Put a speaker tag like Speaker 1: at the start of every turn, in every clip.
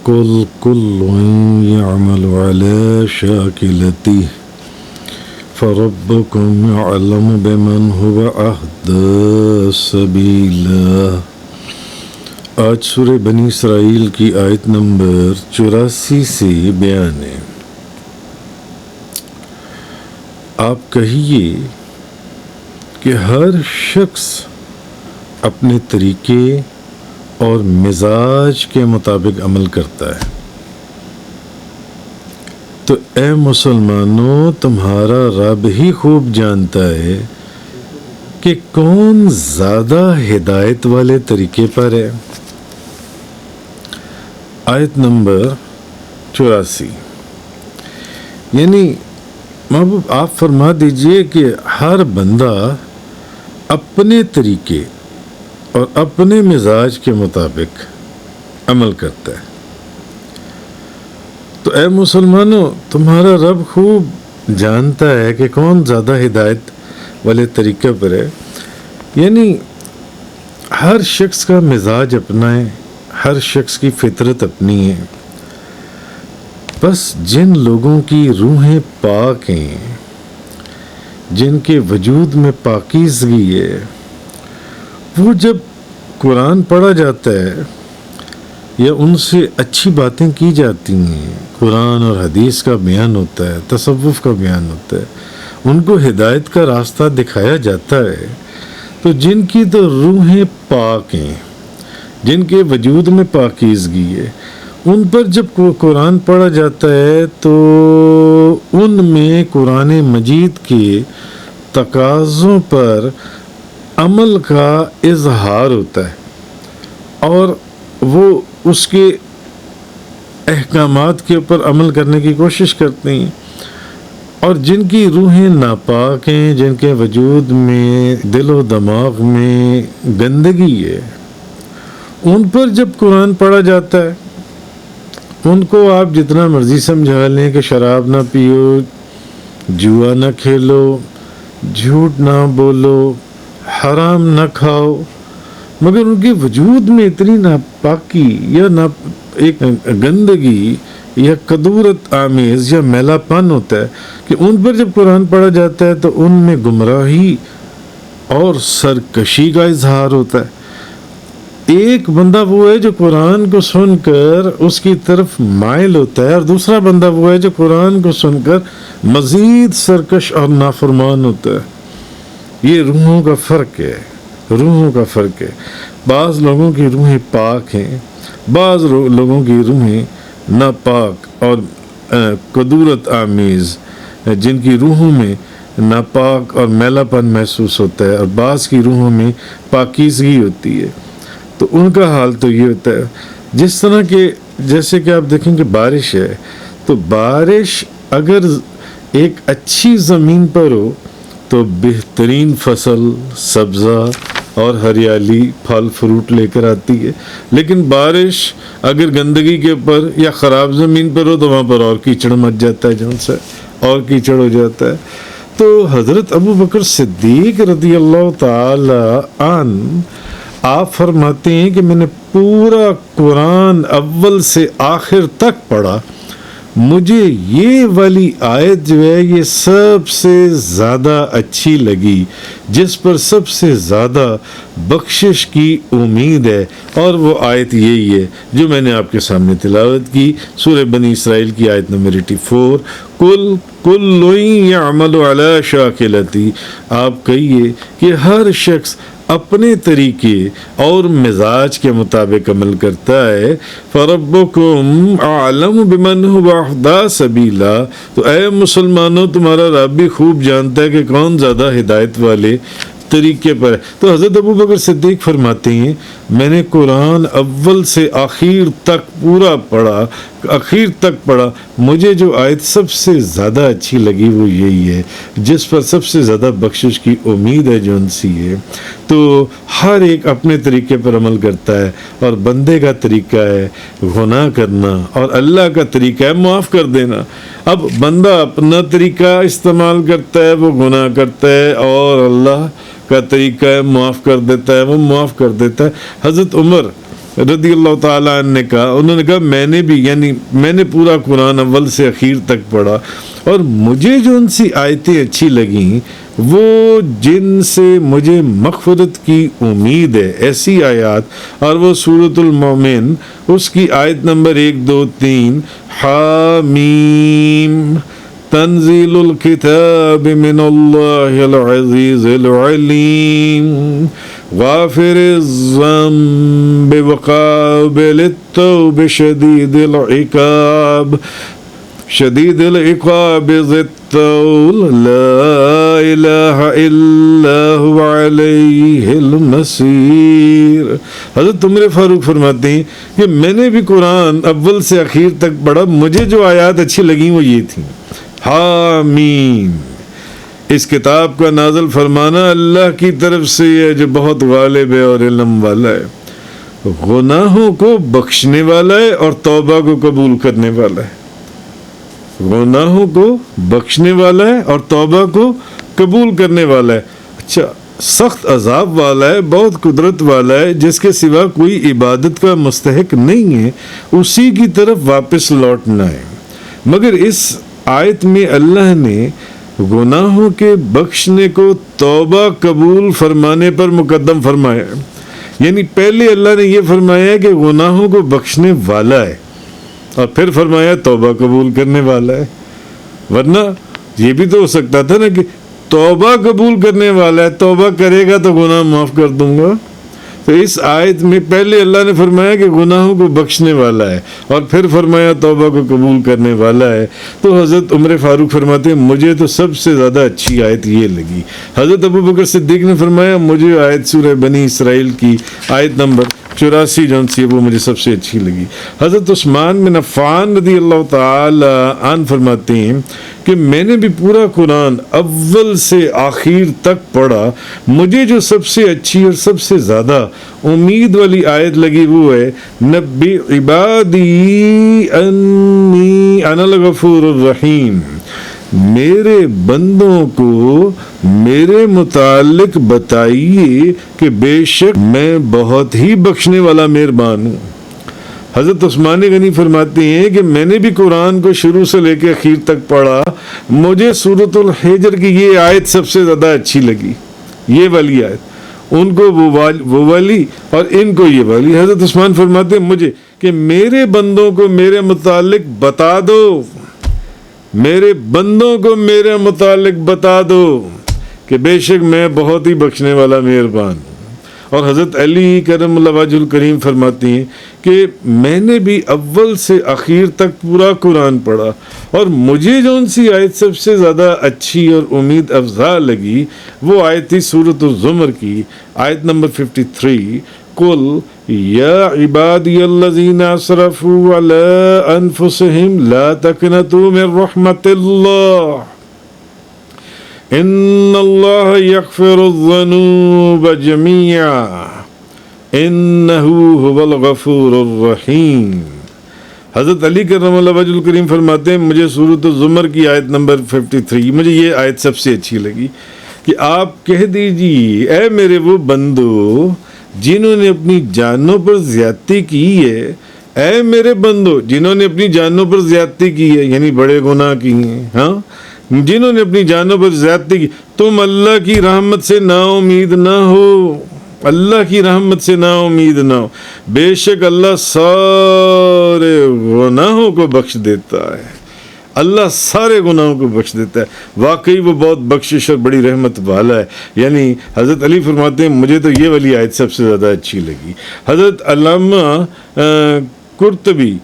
Speaker 1: قل كل يعمل على شاكلته فربكم يعلم بمن هو أهدى سبيلا۔ آج سورہ بنی اسرائیل کی آیت نمبر 84 سے بیان ہے۔ آپ کہیے کہ ہر شخص اپنے طریقے اور مزاج کے مطابق عمل کرتا ہے، تو اے مسلمانوں تمہارا رب ہی خوب جانتا ہے کہ کون زیادہ ہدایت والے طریقے پر ہے۔ آیت نمبر 84، یعنی محبوب آپ فرما دیجئے کہ ہر بندہ اپنے طریقے اور اپنے مزاج کے مطابق عمل کرتا ہے، تو اے مسلمانوں تمہارا رب خوب جانتا ہے کہ کون زیادہ ہدایت والے طریقے پر ہے۔ یعنی ہر شخص کا مزاج اپنا ہے، ہر شخص کی فطرت اپنی ہے، بس جن لوگوں کی روحیں پاک ہیں، جن کے وجود میں پاکیزگی ہے، وہ جب قرآن پڑھا جاتا ہے یا ان سے اچھی باتیں کی جاتی ہیں، قرآن اور حدیث کا بیان ہوتا ہے، تصوف کا بیان ہوتا ہے، ان کو ہدایت کا راستہ دکھایا جاتا ہے، تو جن کی تو روحیں پاک ہیں، جن کے وجود میں پاکیزگی ہے، ان پر جب قرآن پڑھا جاتا ہے تو ان میں قرآن مجید کے تقاضوں پر عمل کا اظہار ہوتا ہے اور وہ اس کے احکامات کے اوپر عمل کرنے کی کوشش کرتے ہیں، اور جن کی روحیں ناپاک ہیں، جن کے وجود میں دل و دماغ میں گندگی ہے، ان پر جب قرآن پڑھا جاتا ہے ان کو آپ جتنا مرضی سمجھا لیں کہ شراب نہ پیو، جوا نہ کھیلو، جھوٹ نہ بولو، حرام نہ کھاؤ، مگر ان کے وجود میں اتنی ناپاکی یا ایک گندگی یا کدورت آمیز یا میلا پن ہوتا ہے کہ ان پر جب قرآن پڑھا جاتا ہے تو ان میں گمراہی اور سرکشی کا اظہار ہوتا ہے۔ ایک بندہ وہ ہے جو قرآن کو سن کر اس کی طرف مائل ہوتا ہے، اور دوسرا بندہ وہ ہے جو قرآن کو سن کر مزید سرکش اور نافرمان ہوتا ہے۔ یہ روحوں کا فرق ہے، روحوں کا فرق ہے۔ بعض لوگوں کی روحیں پاک ہیں، بعض لوگوں کی روحیں ناپاک اور کدورت آمیز، جن کی روحوں میں ناپاک اور میلا پن محسوس ہوتا ہے، اور بعض کی روحوں میں پاکیزگی ہوتی ہے۔ تو ان کا حال تو یہ ہوتا ہے جس طرح کہ جیسے کہ آپ دیکھیں کہ بارش ہے، تو بارش اگر ایک اچھی زمین پر ہو تو بہترین فصل، سبزہ اور ہریالی، پھل فروٹ لے کر آتی ہے، لیکن بارش اگر گندگی کے اوپر یا خراب زمین پر ہو تو وہاں پر اور کیچڑ مچ جاتا ہے، جون سے اور کیچڑ ہو جاتا ہے۔ تو حضرت ابو بکر صدیق رضی اللہ تعالی عنہ آپ فرماتے ہیں کہ میں نے پورا قرآن اول سے آخر تک پڑھا، مجھے یہ والی آیت جو ہے یہ سب سے زیادہ اچھی لگی، جس پر سب سے زیادہ بخشش کی امید ہے، اور وہ آیت یہی ہے جو میں نے آپ کے سامنے تلاوت کی، سورہ بنی اسرائیل کی آیت نمبر 84، کل یعمل علی شاکلتی۔ آپ کہیے کہ ہر شخص اپنے طریقے اور مزاج کے مطابق عمل کرتا ہے، فَرَبُّكُمْ أَعْلَمُ بِمَنْ هُوَ أَهْدَىٰ سَبِيلًا، تو اے مسلمانوں تمہارا رب بھی خوب جانتا ہے کہ کون زیادہ ہدایت والے طریقے پر ہے۔ تو حضرت ابو بکر صدیق فرماتے ہیں میں نے قرآن اول سے آخر تک پورا پڑھا، آخر تک پڑھا، مجھے جو آیت سب سے زیادہ اچھی لگی وہ یہی ہے جس پر سب سے زیادہ بخشش کی امید ہے، جو ان سی ہے۔ تو ہر ایک اپنے طریقے پر عمل کرتا ہے، اور بندے کا طریقہ ہے گناہ کرنا اور اللہ کا طریقہ ہے معاف کر دینا۔ اب بندہ اپنا طریقہ استعمال کرتا ہے، وہ گناہ کرتا ہے، اور اللہ کا طریقہ ہے معاف کر دیتا ہے، وہ معاف کر دیتا ہے۔ حضرت عمر رضی اللہ تعالیٰ عنہ نے کہا، انہوں نے کہا میں نے بھی، یعنی میں نے پورا قرآن اول سے اخیر تک پڑھا، اور مجھے جو ان سی آیتیں اچھی لگیں وہ جن سے مجھے مغفرت کی امید ہے، ایسی آیات، اور وہ سورۃ المومن اس کی آیت نمبر 1 2 3 حامیم تنزیل الکتاب من اللہ العزیز العلیم غافر الذنب وقابل التوب شدید العقاب ذی الطول لا الہ الا هو علیہ المصیر۔ حضرت عمر فاروق فرماتے ہیں کہ میں نے بھی قرآن اول سے اخیر تک پڑھا، مجھے جو آیات اچھی لگیں وہ یہ تھیں۔ حامیم، اس کتاب کا نازل فرمانا اللہ کی طرف سے ہے جو بہت غالب ہے اور علم والا ہے، گناہوں کو بخشنے والا ہے اور توبہ کو قبول کرنے والا ہے۔ گناہوں کو بخشنے والا ہے اور توبہ کو قبول کرنے والا ہے۔ اچھا، سخت عذاب والا ہے، بہت قدرت والا ہے، جس کے سوا کوئی عبادت کا مستحق نہیں ہے، اسی کی طرف واپس لوٹنا ہے۔ مگر اس آیت میں اللہ نے گناہوں کے بخشنے کو توبہ قبول فرمانے پر مقدم فرمایا ہے، یعنی پہلے اللہ نے یہ فرمایا ہے کہ گناہوں کو بخشنے والا ہے، اور پھر فرمایا توبہ قبول کرنے والا ہے۔ ورنہ یہ بھی تو ہو سکتا تھا نا کہ توبہ قبول کرنے والا ہے، توبہ کرے گا تو گناہ معاف کر دوں گا۔ تو اس آیت میں پہلے اللہ نے فرمایا کہ گناہوں کو بخشنے والا ہے، اور پھر فرمایا توبہ کو قبول کرنے والا ہے۔ تو حضرت عمر فاروق فرماتے ہیں مجھے تو سب سے زیادہ اچھی آیت یہ لگی۔ حضرت ابو بکر صدیق نے فرمایا مجھے آیت سورہ بنی اسرائیل کی آیت نمبر 84 جون سی وہ مجھے سب سے اچھی لگی۔ حضرت عثمان بن عفان رضی اللہ تعالی عنہ فرماتے ہیں کہ میں نے بھی پورا قرآن اول سے آخر تک پڑھا، مجھے جو سب سے اچھی اور سب سے زیادہ امید والی آیت لگی وہ ہے نبی عبادی انی انا الغفور الرحیم، میرے بندوں کو میرے متعلق بتائیے کہ بے شک میں بہت ہی بخشنے والا مہربان ہوں۔ حضرت عثمان غنی فرماتے ہیں کہ میں نے بھی قرآن کو شروع سے لے کے اخیر تک پڑھا، مجھے سورۃ الحجر کی یہ آیت سب سے زیادہ اچھی لگی، یہ والی آیت، ان کو وہ والی اور ان کو یہ والی۔ حضرت عثمان فرماتے ہیں مجھے کہ میرے بندوں کو میرے متعلق بتا دو، میرے بندوں کو میرے متعلق بتا دو کہ بے شک میں بہت ہی بخشنے والا مہربان ہوں۔ اور حضرت علی کرم اللہ وجہ الکریم فرماتی ہیں کہ میں نے بھی اول سے اخیر تک پورا قرآن پڑھا، اور مجھے جو ان سی آیت سب سے زیادہ اچھی اور امید افزا لگی وہ آیت تھی سورۃ الزمر کی آیت نمبر 53، قل یا عبادی الذین اسرفوا علی انفسہم لا تقنطوا من رحمت اللہ ان اللہ یغفر الذنوب جمیعا انہ هو الغفور الرحیم۔ حضرت علی کرم اللہ وجہ الکریم فرماتے ہیں مجھے سورۃ الزمر کی آیت نمبر 53 مجھے یہ آیت سب سے اچھی لگی کہ آپ کہہ دیجیے اے میرے وہ بندو جنہوں نے اپنی جانوں پر زیادتی کی ہے، اے میرے بندو جنہوں نے اپنی جانوں پر زیادتی کی ہے، یعنی بڑے گناہ کی ہیں، ہاں جنہوں نے اپنی جانوں پر زیادتی کی، تم اللہ کی رحمت سے نا امید نہ ہو، اللہ کی رحمت سے نا امید نہ ہو، بے شک اللہ سارے گناہوں کو بخش دیتا ہے، اللہ سارے گناہوں کو بخش دیتا ہے، واقعی وہ بہت بخشش اور بڑی رحمت والا ہے۔ یعنی حضرت علی فرماتے ہیں مجھے تو یہ والی آیت سب سے زیادہ اچھی لگی۔ حضرت علامہ قرطبی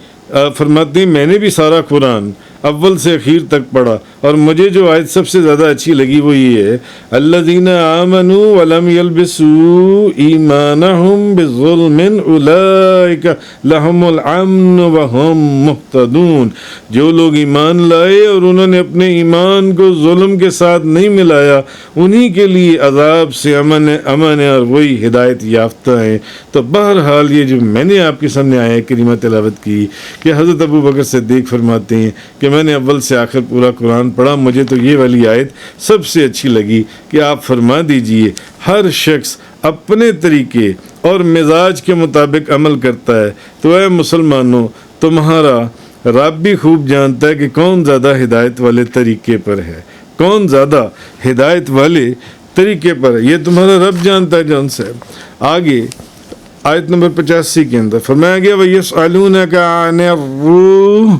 Speaker 1: فرماتے ہیں میں نے بھی سارا قرآن اول سے اخیر تک پڑھا، اور مجھے جو آیت سب سے زیادہ اچھی لگی وہ یہ ہے الذین آمنوا ولم یلبسوا ایمانہم بظلم اولئک لہم الامن وہم مہتدون، جو لوگ ایمان لائے اور انہوں نے اپنے ایمان کو ظلم کے ساتھ نہیں ملایا انہی کے لیے عذاب سے امن ہے اور وہی ہدایت یافتہ ہیں۔ تو بہرحال یہ جو میں نے آپ کے سامنے آیا کریمہ تلاوت کی کہ حضرت ابو بکر صدیق فرماتے ہیں کہ میں نے اول سے آخر پورا قرآن پڑھا، مجھے تو یہ والی آیت سب سے اچھی لگی کہ آپ فرما دیجئے ہر شخص اپنے طریقے اور مزاج کے مطابق عمل کرتا ہے، تو اے مسلمانوں تمہارا رب بھی خوب جانتا ہے کہ کون زیادہ ہدایت والے طریقے پر ہے، کون زیادہ ہدایت والے طریقے پر ہے، یہ تمہارا رب جانتا ہے جون سے۔ آگے آیت نمبر 85 کے اندر فرمایا گیا وَيَسْأَلُونَكَ عَنِ الرُّوحِ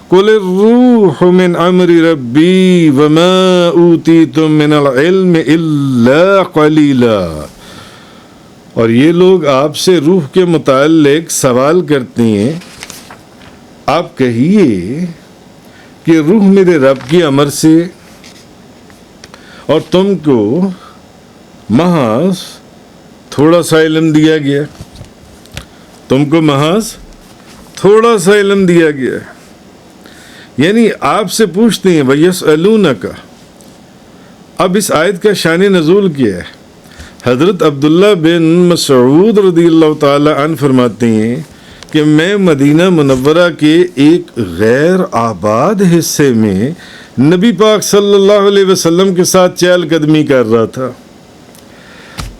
Speaker 1: قُلِ الرُّوحُ مِنْ أَمْرِ رَبِّي وَمَا أُوتِيتُم مِّنَ الْعِلْمِ إِلَّا قَلِيلًا۔ اور یہ لوگ آپ سے روح کے متعلق سوال کرتے ہیں، آپ کہیے کہ روح میرے رب کی امر سے، اور تم کو محض تھوڑا سا علم دیا گیا، تم کو محض تھوڑا سا علم دیا گیا۔ یعنی آپ سے پوچھتے ہیں وَيَسْأَلُونَكَ۔ اب اس آیت کا شان نزول کیا ہے؟ حضرت عبداللہ بن مسعود رضی اللہ تعالی عنہ فرماتے ہیں کہ میں مدینہ منورہ کے ایک غیر آباد حصے میں نبی پاک صلی اللہ علیہ وسلم کے ساتھ چہل قدمی کر رہا تھا۔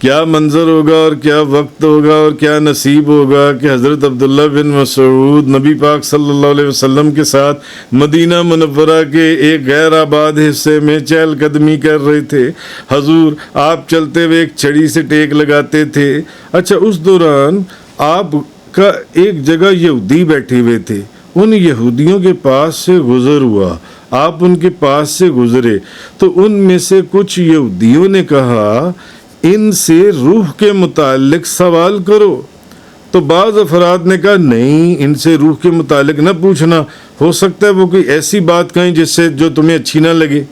Speaker 1: کیا منظر ہوگا اور کیا وقت ہوگا اور کیا نصیب ہوگا کہ حضرت عبداللہ بن مسعود نبی پاک صلی اللہ علیہ وسلم کے ساتھ مدینہ منورہ کے ایک غیر آباد حصے میں چہل قدمی کر رہے تھے۔ حضور آپ چلتے ہوئے ایک چھڑی سے ٹیک لگاتے تھے۔ اچھا، اس دوران آپ کا ایک جگہ یہودی بیٹھے ہوئے تھے، ان یہودیوں کے پاس سے گزر ہوا، آپ ان کے پاس سے گزرے تو ان میں سے کچھ یہودیوں نے کہا ان سے روح کے متعلق سوال کرو، تو بعض افراد نے کہا نہیں، ان سے روح کے متعلق نہ پوچھنا، ہو سکتا ہے وہ کوئی ایسی بات کہیں جس سے جو تمہیں اچھی نہ لگے،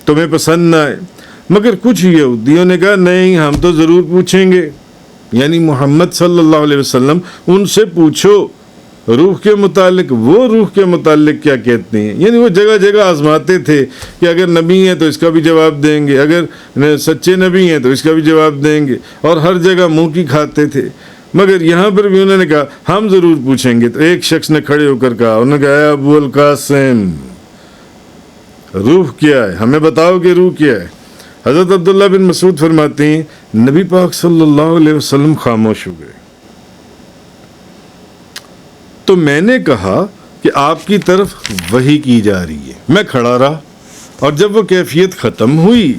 Speaker 1: تمہیں پسند نہ آئے۔ مگر کچھ یہودیوں نے کہا نہیں، ہم تو ضرور پوچھیں گے، یعنی محمد صلی اللہ علیہ وسلم ان سے پوچھو روح کے متعلق، وہ روح کے متعلق کیا کہتے ہیں۔ یعنی وہ جگہ جگہ آزماتے تھے کہ اگر نبی ہیں تو اس کا بھی جواب دیں گے، اگر سچے نبی ہیں تو اس کا بھی جواب دیں گے، اور ہر جگہ منہ کی کھاتے تھے۔ مگر یہاں پر بھی انہوں نے کہا ہم ضرور پوچھیں گے۔ تو ایک شخص نے کھڑے ہو کر کہا، انہوں نے کہا اے ابو القاسم، روح کیا ہے، ہمیں بتاؤ کہ روح کیا ہے۔ حضرت عبداللہ بن مسعود فرماتے ہیں نبی پاک صلی اللہ علیہ وسلم خاموش ہو گئے، تو میں نے کہا کہ آپ کی طرف وحی کی جا رہی ہے۔ میں کھڑا رہا، اور جب وہ کیفیت ختم ہوئی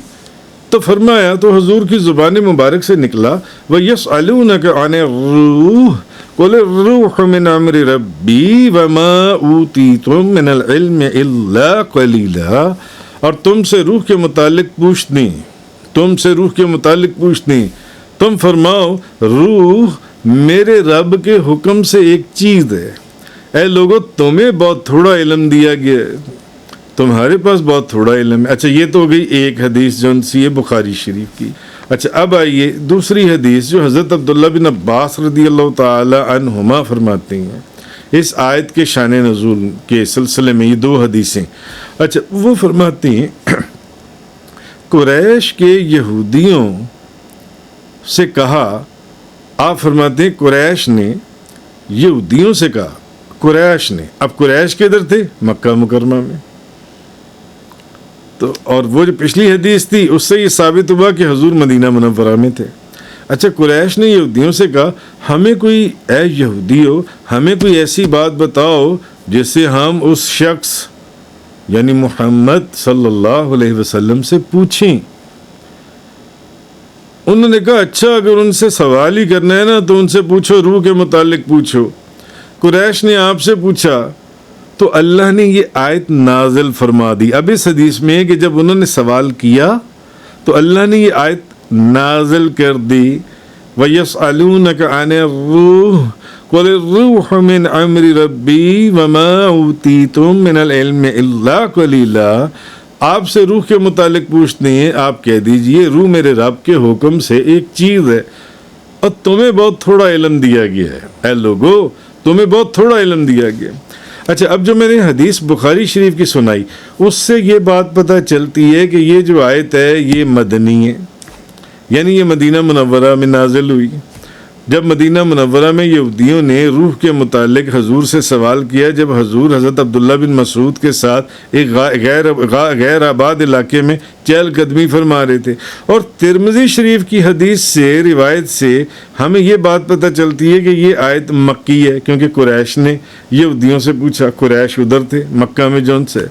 Speaker 1: تو فرمایا، تو حضور کی زبان مبارک سے نکلا وَيَسْأَلُونَكَ عَنِ الرُّوحِ قُلِ الرُّوحُ مِنْ أَمْرِ رَبِّي وَمَا أُوتِيتُم مِّنَ الْعِلْمِ إِلَّا قَلِيلًا۔ اور تم سے روح کے متعلق پوچھتے ہیں، تم سے روح کے متعلق پوچھتے ہیں، تم فرماؤ روح میرے رب کے حکم سے ایک چیز ہے۔ اے لوگو، تمہیں بہت تھوڑا علم دیا گیا ہے، تمہارے پاس بہت تھوڑا علم ہے۔ اچھا، یہ تو ہو گئی ایک حدیث جو سی ہے بخاری شریف کی۔ اچھا، اب آئیے دوسری حدیث جو حضرت عبداللہ بن عباس رضی اللہ تعالی عنہما فرماتے ہیں اس آیت کے شان نزول کے سلسلے میں، یہ دو حدیثیں۔ اچھا، وہ فرماتے ہیں قریش کے یہودیوں سے کہا، آپ فرماتے ہیں قریش نے یہودیوں سے کہا، قریش نے، اب قریش کدھر تھے؟ مکہ مکرمہ میں۔ تو اور وہ جو پچھلی حدیث تھی اس سے یہ ثابت ہوا کہ حضور مدینہ منورہ میں تھے۔ اچھا، قریش نے یہودیوں سے کہا ہمیں کوئی، اے یہودیو، ہمیں کوئی ایسی بات بتاؤ جس سے ہم اس شخص یعنی محمد صلی اللہ علیہ وسلم سے پوچھیں۔ انہوں نے کہا اچھا، اگر ان سے سوال ہی کرنا ہے نا تو ان سے پوچھو، روح کے متعلق پوچھو۔ قریش نے آپ سے پوچھا تو اللہ نے یہ آیت نازل فرما دی۔ اب اس حدیث میں ہے کہ جب انہوں نے سوال کیا تو اللہ نے یہ آیت نازل کر دی وَيَسْأَلُونَكَ عَنِ الرُّوحِ قُلِ الرُّوحُ مِنْ أَمْرِ رَبِّي وَمَا أُوتِيتُم مِّنَ الْعِلْمِ إِلَّا قَلِيلًا۔ آپ سے روح کے متعلق پوچھتے ہیں، آپ کہہ دیجئے روح میرے رب کے حکم سے ایک چیز ہے اور تمہیں بہت تھوڑا علم دیا گیا ہے۔ اے لوگو، تمہیں بہت تھوڑا علم دیا گیا۔ اچھا، اب جو میں نے حدیث بخاری شریف کی سنائی اس سے یہ بات پتہ چلتی ہے کہ یہ جو آیت ہے یہ مدنی ہے، یعنی یہ مدینہ منورہ میں نازل ہوئی۔ جب مدینہ منورہ میں یہودیوں نے روح کے متعلق حضور سے سوال کیا، جب حضور حضرت عبداللہ بن مسعود کے ساتھ ایک غیر آباد علاقے میں چہل قدمی فرما رہے تھے، اور ترمذی شریف کی حدیث سے روایت سے ہمیں یہ بات پتہ چلتی ہے کہ یہ آیت مکی ہے، کیونکہ قریش نے یہودیوں سے پوچھا، قریش ادھر تھے مکہ میں جون سے۔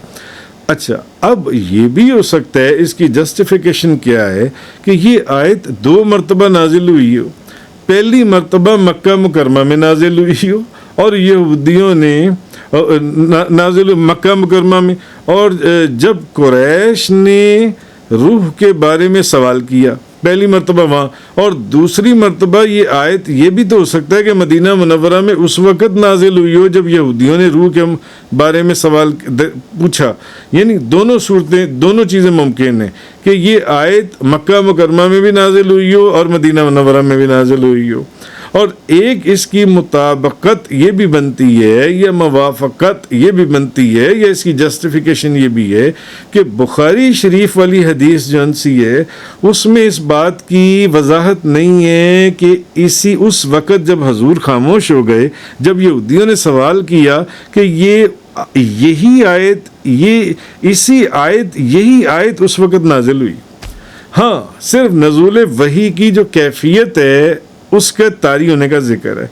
Speaker 1: اچھا، اب یہ بھی ہو سکتا ہے اس کی جسٹیفیکیشن کیا ہے کہ یہ آیت 2 مرتبہ نازل ہوئی ہو، پہلی مرتبہ مکہ مکرمہ میں نازل ہوئی ہو اور یہودیوں نے نازل مکہ مکرمہ میں، اور جب قریش نے روح کے بارے میں سوال کیا پہلی مرتبہ وہاں، اور دوسری مرتبہ یہ آیت یہ بھی تو ہو سکتا ہے کہ مدینہ منورہ میں اس وقت نازل ہوئی ہو جب یہودیوں نے روح کے بارے میں سوال پوچھا۔ یعنی دونوں صورتیں، دونوں چیزیں ممکن ہیں کہ یہ آیت مکہ مکرمہ میں بھی نازل ہوئی ہو اور مدینہ منورہ میں بھی نازل ہوئی ہو، اور ایک اس کی مطابقت یہ بھی بنتی ہے یا موافقت یہ بھی بنتی ہے یا اس کی جسٹیفیکیشن یہ بھی ہے کہ بخاری شریف والی حدیث جو سی ہے اس میں اس بات کی وضاحت نہیں ہے کہ اس وقت جب حضور خاموش ہو گئے، جب یہودیوں نے سوال کیا کہ یہی آیت اس وقت نازل ہوئی۔ ہاں، صرف نزول وحی کی جو کیفیت ہے اس کے طاری ہونے کا ذکر ہے،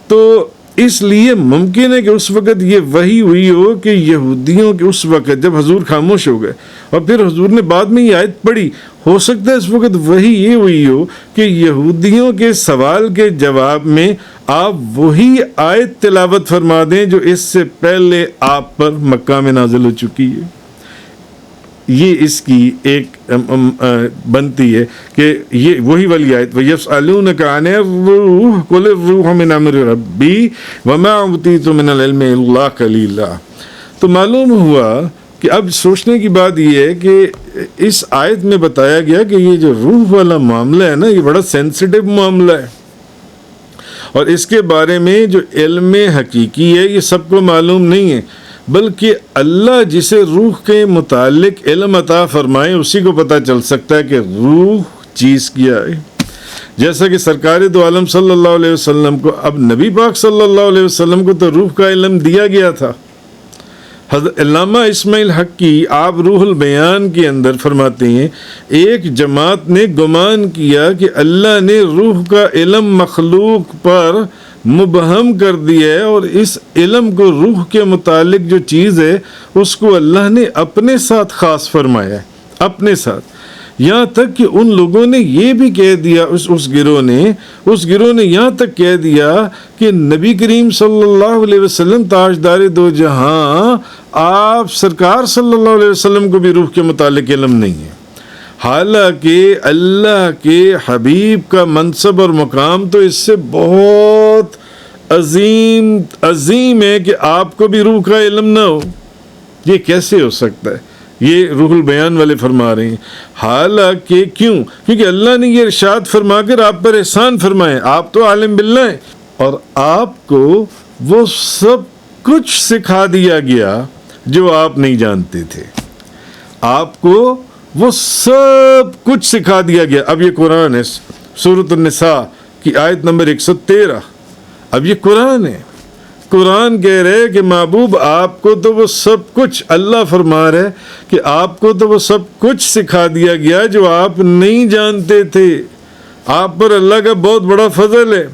Speaker 1: تو اس لیے ممکن ہے کہ اس وقت یہ وحی ہوئی ہو کہ یہودیوں کے اس وقت جب حضور خاموش ہو گئے اور پھر حضور نے بعد میں یہ آیت پڑھی، ہو سکتا ہے اس وقت وحی یہ ہوئی ہو کہ یہودیوں کے سوال کے جواب میں آپ وہی آیت تلاوت فرما دیں جو اس سے پہلے آپ پر مکہ میں نازل ہو چکی ہے۔ یہ اس کی ایک بنتی ہے کہ یہ وہی والی آیت وَيَسْأَلُونَكَ عَنِ الرُّوحِ قُلِ الرُّوحُ مِنْ أَمْرِ رَبِّي وَمَا أُوتِيتُم مِنَ الْعِلْمِ إِلَّا قَلِيلًا۔ تو معلوم ہوا کہ اب سوچنے کی بات یہ ہے کہ اس آیت میں بتایا گیا کہ یہ جو روح والا معاملہ ہے نا، یہ بڑا سینسٹیو معاملہ ہے، اور اس کے بارے میں جو علم حقیقی ہے یہ سب کو معلوم نہیں ہے، بلکہ اللہ جسے روح کے متعلق علم عطا فرمائے اسی کو پتہ چل سکتا ہے کہ روح چیز کیا ہے۔ جیسا کہ سرکار دو عالم صلی اللہ علیہ وسلم کو، اب نبی پاک صلی اللہ علیہ وسلم کو تو روح کا علم دیا گیا تھا۔ حضرت علامہ اسماعیل حق کی آپ روح البیان کے اندر فرماتے ہیں، ایک جماعت نے گمان کیا کہ اللہ نے روح کا علم مخلوق پر مبہم کر دیا ہے، اور اس علم کو روح کے متعلق جو چیز ہے اس کو اللہ نے اپنے ساتھ خاص فرمایا ہے، اپنے ساتھ۔ یہاں تک کہ ان لوگوں نے یہ بھی کہہ دیا، اس گروہ نے یہاں تک کہہ دیا کہ نبی کریم صلی اللہ علیہ وسلم تاجدار دو جہاں، آپ سرکار صلی اللہ علیہ وسلم کو بھی روح کے متعلق علم نہیں ہے، حالانکہ اللہ کے حبیب کا منصب اور مقام تو اس سے بہت عظیم ہے کہ آپ کو بھی روح کا علم نہ ہو۔ یہ کیسے ہو سکتا ہے؟ یہ روح البیان والے فرما رہے ہیں، حالانکہ کیونکہ اللہ نے یہ ارشاد فرما کر آپ پر احسان فرمائے، آپ تو عالم باللہ ہیں اور آپ کو وہ سب کچھ سکھا دیا گیا جو آپ نہیں جانتے تھے، آپ کو وہ سب کچھ سکھا دیا گیا۔ اب یہ قرآن ہے، سورۃ النساء کی آیت نمبر 113، اب یہ قرآن ہے، قرآن کہہ رہے کہ محبوب آپ کو تو وہ سب کچھ، اللہ فرما رہے کہ آپ کو تو وہ سب کچھ سکھا دیا گیا جو آپ نہیں جانتے تھے، آپ پر اللہ کا بہت بڑا فضل ہے۔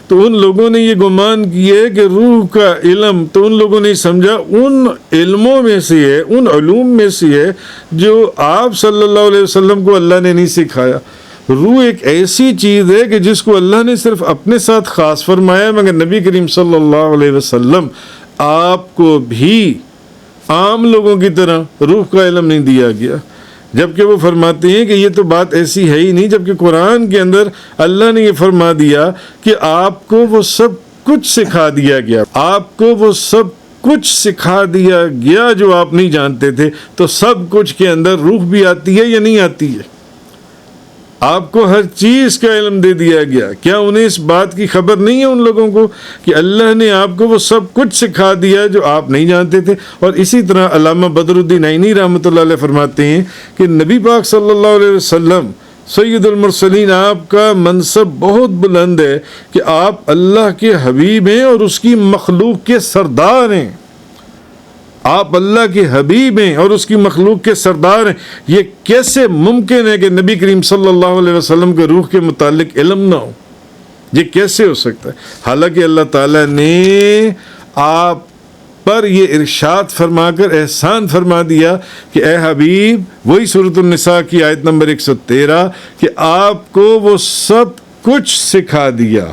Speaker 1: تو ان لوگوں نے یہ گمان کیا کہ روح کا علم، تو ان لوگوں نے سمجھا ان علموں میں سے ہے، ان علوم میں سے ہے جو آپ صلی اللہ علیہ وسلم کو اللہ نے نہیں سکھایا۔ روح ایک ایسی چیز ہے کہ جس کو اللہ نے صرف اپنے ساتھ خاص فرمایا، مگر نبی کریم صلی اللہ علیہ وسلم آپ کو بھی عام لوگوں کی طرح روح کا علم نہیں دیا گیا، جبکہ وہ فرماتے ہیں کہ یہ تو بات ایسی ہے ہی نہیں، جبکہ قرآن کے اندر اللہ نے یہ فرما دیا کہ آپ کو وہ سب کچھ سکھا دیا گیا، آپ کو وہ سب کچھ سکھا دیا گیا جو آپ نہیں جانتے تھے۔ تو سب کچھ کے اندر روح بھی آتی ہے یا نہیں آتی ہے؟ آپ کو ہر چیز کا علم دے دیا گیا، کیا انہیں اس بات کی خبر نہیں ہے ان لوگوں کو کہ اللہ نے آپ کو وہ سب کچھ سکھا دیا جو آپ نہیں جانتے تھے؟ اور اسی طرح علامہ بدر الدین عینی رحمۃ اللہ علیہ فرماتے ہیں کہ نبی پاک صلی اللہ علیہ وسلم سید المرسلین، آپ کا منصب بہت بلند ہے کہ آپ اللہ کے حبیب ہیں اور اس کی مخلوق کے سردار ہیں. آپ اللہ کے حبیب ہیں اور اس کی مخلوق کے سردار ہیں. یہ کیسے ممکن ہے کہ نبی کریم صلی اللہ علیہ وسلم کے روح کے متعلق علم نہ ہو؟ یہ کیسے ہو سکتا ہے؟ حالانکہ اللہ تعالیٰ نے آپ پر یہ ارشاد فرما کر احسان فرما دیا کہ اے حبیب، وہی سورۃ النساء کی آیت نمبر 113، کہ آپ کو وہ سب کچھ سکھا دیا،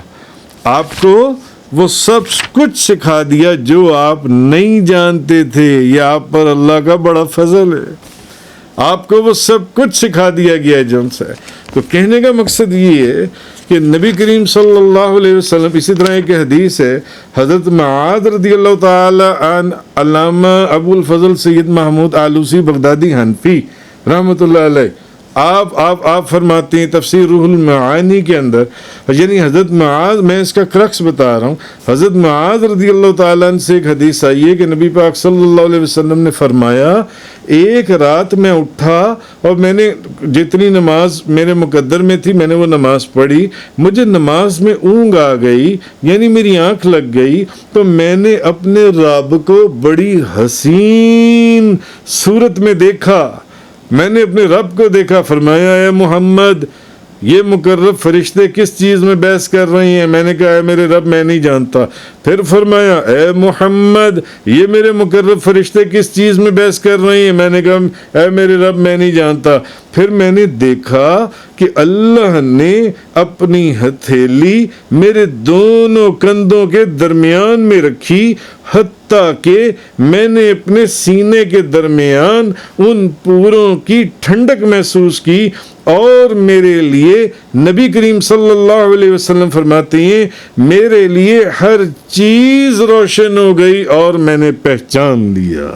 Speaker 1: آپ کو وہ سب کچھ سکھا دیا جو آپ نہیں جانتے تھے. یہ آپ پر اللہ کا بڑا فضل ہے، آپ کو وہ سب کچھ سکھا دیا گیا ہے جن سے. تو کہنے کا مقصد یہ ہے کہ نبی کریم صلی اللہ علیہ وسلم، اسی طرح ایک حدیث ہے حضرت معاذ رضی اللہ تعالی عنہ، علامہ ابو الفضل سید محمود آلوسی بغدادی حنفی رحمۃ اللہ علیہ، آپ فرماتے ہیں تفسیر روح المعانی کے اندر، یعنی حضرت معاذ، میں اس کا کرکس بتا رہا ہوں، حضرت معاذ رضی اللہ تعالیٰ عنہ سے ایک حدیث آئی ہے کہ نبی پاک صلی اللہ علیہ وسلم نے فرمایا، ایک رات میں اٹھا اور میں نے جتنی نماز میرے مقدر میں تھی میں نے وہ نماز پڑھی، مجھے نماز میں اونگ آ گئی، یعنی میری آنکھ لگ گئی، تو میں نے اپنے رب کو بڑی حسین صورت میں دیکھا، میں نے اپنے رب کو دیکھا. فرمایا اے محمد، یہ مقرب فرشتے کس چیز میں بحث کر رہی ہیں؟ میں نے کہا اے میرے رب میں نہیں جانتا. پھر فرمایا اے محمد، یہ میرے مقرب فرشتے کس چیز میں بحث کر رہی ہیں؟ میں نے کہا اے میرے رب میں نہیں جانتا. پھر میں نے دیکھا کہ اللہ نے اپنی ہتھیلی میرے دونوں کندھوں کے درمیان میں رکھی، حتیٰ کہ میں نے اپنے سینے کے درمیان ان پوروں کی ٹھنڈک محسوس کی. اور میرے لیے نبی کریم صلی اللہ علیہ وسلم فرماتے ہیں میرے لیے ہر چیز روشن ہو گئی اور میں نے پہچان لیا،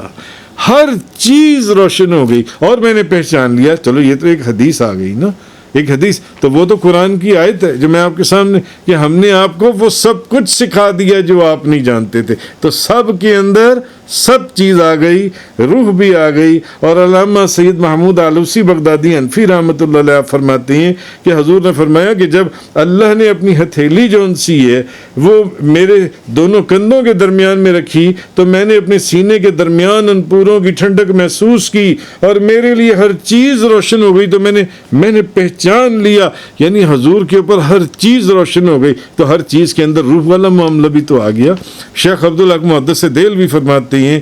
Speaker 1: ہر چیز روشن ہو گئی اور میں نے پہچان لیا. چلو یہ تو ایک حدیث آ گئی نا، ایک حدیث، تو وہ تو قرآن کی آیت ہے جو میں آپ کے سامنے، کہ ہم نے آپ کو وہ سب کچھ سکھا دیا جو آپ نہیں جانتے تھے. تو سب کے اندر سب چیز آ گئی، روح بھی آ گئی. اور علامہ سید محمود آلوسی بغدادی حنفی رحمۃ اللہ علیہ فرماتے ہیں کہ حضور نے فرمایا کہ جب اللہ نے اپنی ہتھیلی جو سی ہے وہ میرے دونوں کندھوں کے درمیان میں رکھی تو میں نے اپنے سینے کے درمیان ان پوروں کی ٹھنڈک محسوس کی اور میرے لیے ہر چیز روشن ہو گئی. تو میں نے پہچان لیا، یعنی حضور کے اوپر ہر چیز روشن ہو گئی. تو ہر چیز کے اندر روح والا معاملہ بھی تو آ گیا. شیخ عبدالحق محدث دہلوی فرماتے ہیں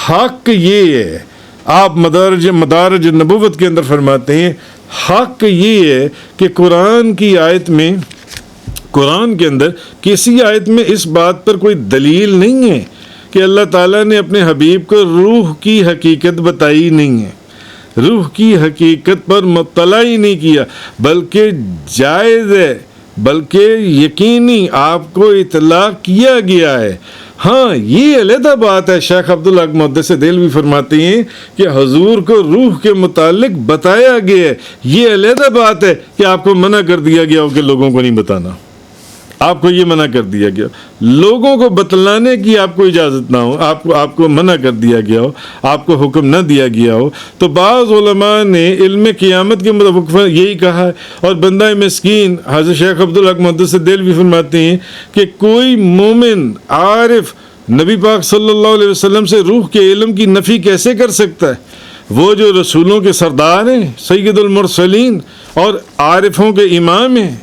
Speaker 1: حق یہ ہے، آپ مدارج نبوت کے اندر فرماتے ہیں حق یہ ہے کہ قرآن کی آیت میں، قرآن کے اندر کسی آیت میں اس بات پر کوئی دلیل نہیں ہے کہ اللہ تعالیٰ نے اپنے حبیب کو روح کی حقیقت بتائی نہیں ہے، روح کی حقیقت پر مطلع ہی نہیں کیا، بلکہ جائز ہے، بلکہ یقینی آپ کو اطلاع کیا گیا ہے. ہاں یہ علیحدہ بات ہے، شیخ عبدالحق محدث دہلوی فرماتے ہیں کہ حضور کو روح کے متعلق بتایا گیا ہے. یہ علیحدہ بات ہے کہ آپ کو منع کر دیا گیا ہو کہ لوگوں کو نہیں بتانا، آپ کو یہ منع کر دیا گیا، لوگوں کو بتلانے کی آپ کو اجازت نہ ہو، آپ کو منع کر دیا گیا ہو، آپ کو حکم نہ دیا گیا ہو. تو بعض علماء نے علم قیامت کے مطابق یہی کہا ہے. اور بندہ مسکین حضرت شیخ عبدالحق محدث دہلوی فرماتے ہیں کہ کوئی مومن عارف نبی پاک صلی اللہ علیہ وسلم سے روح کے علم کی نفی کیسے کر سکتا ہے؟ وہ جو رسولوں کے سردار ہیں، سید المرسلین اور عارفوں کے امام ہیں،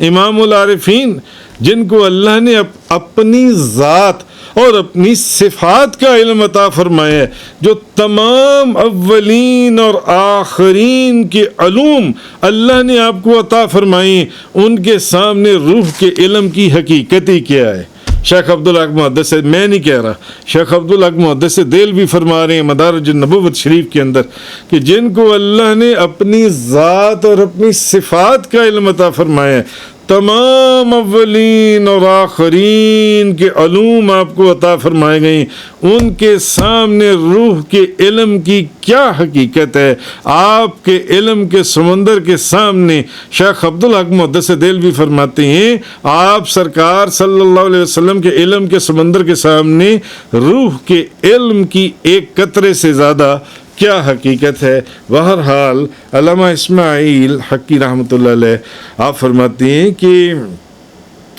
Speaker 1: امام العارفین، جن کو اللہ نے اپنی ذات اور اپنی صفات کا علم عطا فرمایا ہے، جو تمام اولین اور آخرین کے علوم اللہ نے آپ کو عطا فرمائے، ان کے سامنے روح کے علم کی حقیقت ہی کیا ہے؟ شیخ عبدالحق محدث، میں نہیں کہہ رہا، شیخ عبدالحق محدث دہلوی فرما رہے ہیں مدارج النبوت شریف کے اندر کہ جن کو اللہ نے اپنی ذات اور اپنی صفات کا علم عطا فرمایا ہے، تمام اولین اور آخرین کے علوم آپ کو عطا فرمائے گئے، ان کے سامنے روح کے علم کی کیا حقیقت ہے؟ آپ کے علم کے سمندر کے سامنے شیخ عبدالحق محدث دہلوی فرماتے ہیں آپ سرکار صلی اللہ علیہ وسلم کے علم کے سمندر کے سامنے روح کے علم کی ایک قطرے سے زیادہ کیا حقیقت ہے۔ بہرحال علامہ اسماعیل حقی رحمۃ اللہ علیہ آپ فرماتی ہیں کہ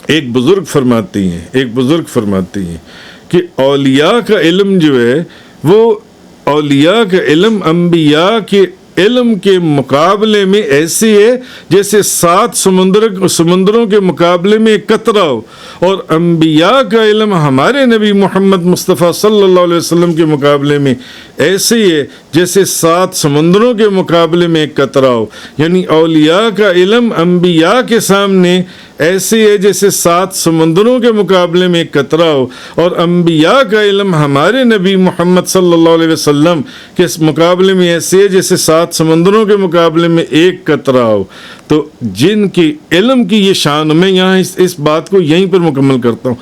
Speaker 1: ایک بزرگ فرماتی ہیں کہ اولیاء کا علم جو ہے وہ اولیاء کا علم انبیاء کے علم کے مقابلے میں ایسی ہے جیسے 7 سمندروں کے مقابلے میں ایک قطرہ ہو، اور انبیاء کا علم ہمارے نبی محمد مصطفیٰ صلی اللہ علیہ وسلم کے مقابلے میں ایسے ہی ہے جیسے 7 سمندروں کے مقابلے میں ایک قطرہ ہو۔ یعنی اولیاء کا علم انبیاء کے سامنے ایسے ہے جیسے 7 سمندروں کے مقابلے میں ایک قطرہ ہو، اور انبیاء کا علم ہمارے نبی محمد صلی اللہ علیہ وسلم کے مقابلے میں ایسے ہے جیسے 7 سمندروں کے مقابلے میں ایک قطرہ ہو۔ تو جن کی علم کی یہ شان، میں یہاں اس بات کو یہیں پر مکمل کرتا ہوں،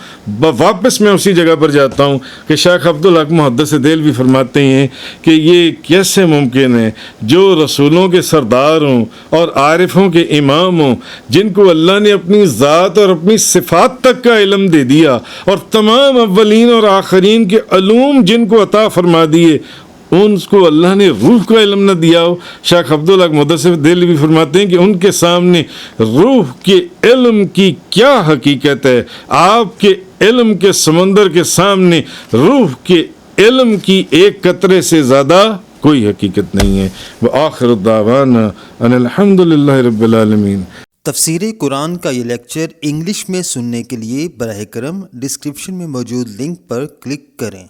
Speaker 1: واپس میں اسی جگہ پر جاتا ہوں کہ شیخ عبدالحق محدث دہلوی فرماتے ہیں کہ یہ کیسے ممکن ہے جو رسولوں کے سردار ہوں اور عارفوں کے امام ہوں، جن کو اللہ نے اپنی ذات اور اپنی صفات تک کا علم دے دیا، اور تمام اولین اور آخرین کے علوم جن کو عطا فرما دیے، ان کو اللہ نے روح کا علم نہ دیا ہو۔ شیخ عبدالحق محدث دہلوی فرماتے ہیں کہ ان کے سامنے روح کے علم کی کیا حقیقت ہے، آپ کے علم کے سمندر کے سامنے روح کے علم کی ایک قطرے سے زیادہ کوئی حقیقت نہیں ہے۔ وآخر دعوانا ان الحمد للہ رب العالمین۔
Speaker 2: تفسیر قرآن کا یہ لیکچر انگلش میں سننے کے لیے براہ کرم ڈسکرپشن میں موجود لنک پر کلک کریں۔